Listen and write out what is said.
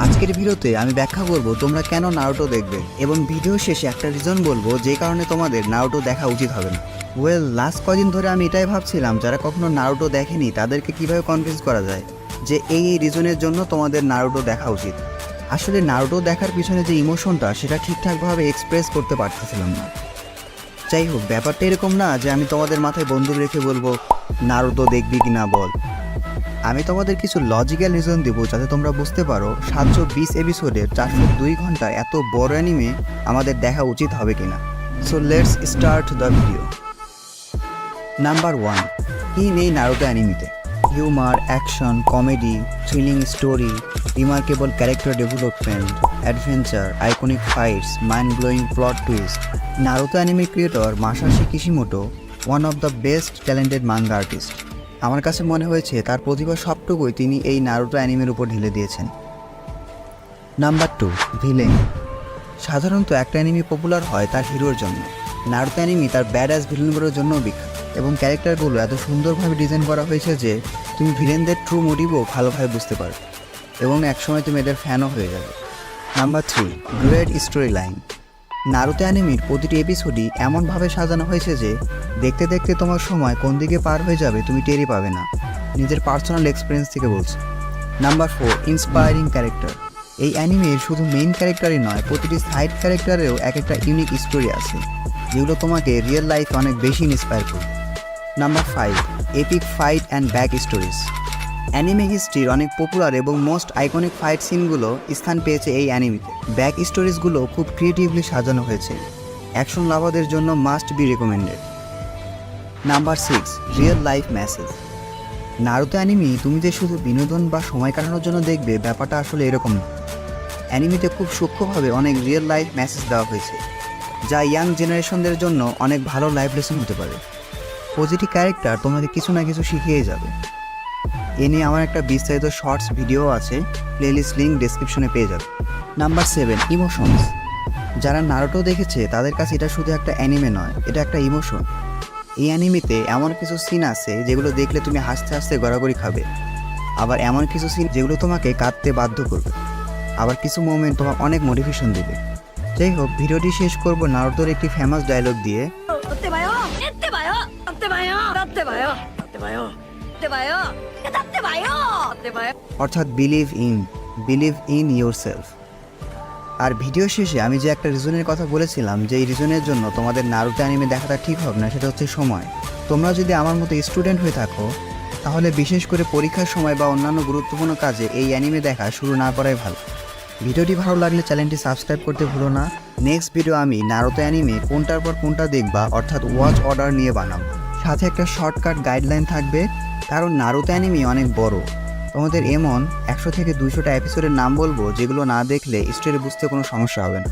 আজকের ভিডিওতে আমি ব্যাখ্যা করব তোমরা কেন নারুটো দেখবে এবং ভিডিও শেষে একটা রিজন বলবো যে কারণে তোমাদের নারুটো দেখা উচিত হবে না। লাস্ট কদিন ধরে আমি এটাই ভাবছিলাম যারা কখনো নারুটো দেখেনি তাদেরকে কিভাবে কনভিন্স করা যায় যে এই রিজনের জন্য তোমাদের নারুটো দেখা উচিত। আসলে নারুটো দেখার পিছনে যে ইমোশনটা সেটা ঠিকঠাকভাবে এক্সপ্রেস করতে পারতেছিলাম না। যাই হোক, ব্যাপারটা এরকম না যে আমি তোমাদের মাথায় বন্দুক রেখে বলবো নারুতো দেখবি কি না বল। আমি তোমাদের কিছু লজিক্যাল রিজন দেবো যাতে তোমরা বুঝতে পারো 720 এপিসোডের 402 ঘন্টা এত বড় অ্যানিমে আমাদের দেখা উচিত হবে কিনা। So let's start the video. Number 1, কি নেই নারুতো অ্যানিমেতে? Humour, action, comedy, thrilling story, remarkable character development, adventure, iconic fights, mind blowing plot twist. Naruto anime creator Masashi Kishimoto one of the best talented manga artist. আমার কাছে মনে হয়েছে তার প্রতিভা সবটুকুই তিনি এই নারুতো অ্যানিমের উপর ঢেলে দিয়েছেন। Number 2, villain. সাধারণত একটা অ্যানিমে পপুলার হয় তার হিরোর জন্য। নারুতো অ্যানিমে তার ব্যাড অ্যাস ভিলেনগুলোর জন্য বিখ্যাত এবং ক্যারেক্টারগুলো এত সুন্দরভাবে ডিজাইন করা হয়েছে যে তুমি ভিলেনদের ট্রু মোটিভও ভালোভাবে বুঝতে পারো এবং একসময় তুমি এদের ফ্যানও হয়ে যাবে। Number 3, great story line. Naruto অ্যানিমের প্রতিটি এপিসোডই এমনভাবে সাজানো হয়েছে যে দেখতে দেখতে তোমার সময় কোন দিকে পার হয়ে যাবে তুমি টেরই পাবে না। নিজের পার্সোনাল এক্সপিরিয়েন্স থেকে বলছি। Number 4, inspiring character. এই অ্যানিমের শুধু মেইন ক্যারেক্টারই নয়, প্রতিটি সাইড ক্যারেক্টারেও এক একটা ইউনিক স্টোরি আছে যেগুলো তোমাকে রিয়েল লাইফে অনেক বেশি ইন্সপায়ার করবে। Number 5, epic fight and back stories. Anime হিস্ট্রির অনেক পপুলার এবং মোস্ট আইকনিক ফাইট সিনগুলো স্থান পেয়েছে এই অ্যানিমেতে। ব্যাক স্টোরিজগুলো খুব ক্রিয়েটিভলি সাজানো হয়েছে। অ্যাকশন লাভারদের জন্য must be recommended. Number 6, real life message. Naruto anime তুমি যে শুধু বিনোদন বা সময় কাটানোর জন্য দেখবে ব্যাপারটা আসলে এরকম না। অ্যানিমেতে খুব সূক্ষ্মভাবে অনেক রিয়েল লাইফ মেসেজ দেওয়া হয়েছে যা ইয়াং জেনারেশনদের জন্য অনেক ভালো লাইফ লেসন হতে পারে। প্রতিটি ক্যারেক্টার তোমাকে কিছু না কিছু শিখিয়ে যাবে। এ নিয়ে আমার একটা বিস্তারিত শর্টস ভিডিও আছে, প্লেলিস্ট লিঙ্ক ডেসক্রিপশনে পেয়ে যাবে। Number 7, emotions. যারা নারুটো দেখেছে তাদের কাছে এটা শুধু একটা অ্যানিমে নয়, এটা একটা ইমোশন। এই অ্যানিমেতে এমন কিছু সিন আছে যেগুলো দেখলে তুমি হাসতে হাসতে গড়াগড়ি খাবে, আবার এমন কিছু সিন যেগুলো তোমাকে কাঁদতে বাধ্য করবে, আবার কিছু মোমেন্ট তোমার অনেক মোটিভেশন দেবে। যাই হোক, ভিডিওটি শেষ করব নারুতোর একটি ফেমাস ডায়লগ দিয়ে, অর্থাৎ বিলিভ ইন ইয়োরসেলফ। আর ভিডিও শেষে আমি যে একটা রিজনের কথা বলেছিলাম যে এই রিজনের জন্য তোমাদের নারুতো অ্যানিমে দেখাটা ঠিক হবে না, সেটা হচ্ছে সময়। তোমরা যদি আমার মতো স্টুডেন্ট হয়ে থাকো তাহলে বিশেষ করে পরীক্ষার সময় বা অন্যান্য গুরুত্বপূর্ণ কাজে এই অ্যানিমে দেখা শুরু না করাই ভালো। ভিডিওটি ভালো লাগলে চ্যানেলটি সাবস্ক্রাইব করতে ভুলো না। নেক্সট ভিডিও আমি নারুতো অ্যানিমে কোনটার পর কোনটা দেখবা অর্থাৎ ওয়াচ অর্ডার নিয়ে বানাবো। সাথে একটা শর্টকাট গাইডলাইন থাকবে, কারণ নারুতো অ্যানিমে অনেক বড়। তোমাদের এমন 100 থেকে 200টা এপিসোডের নাম বলবো যেগুলো না দেখলে স্টোরি বুঝতে কোনো সমস্যা হবে না।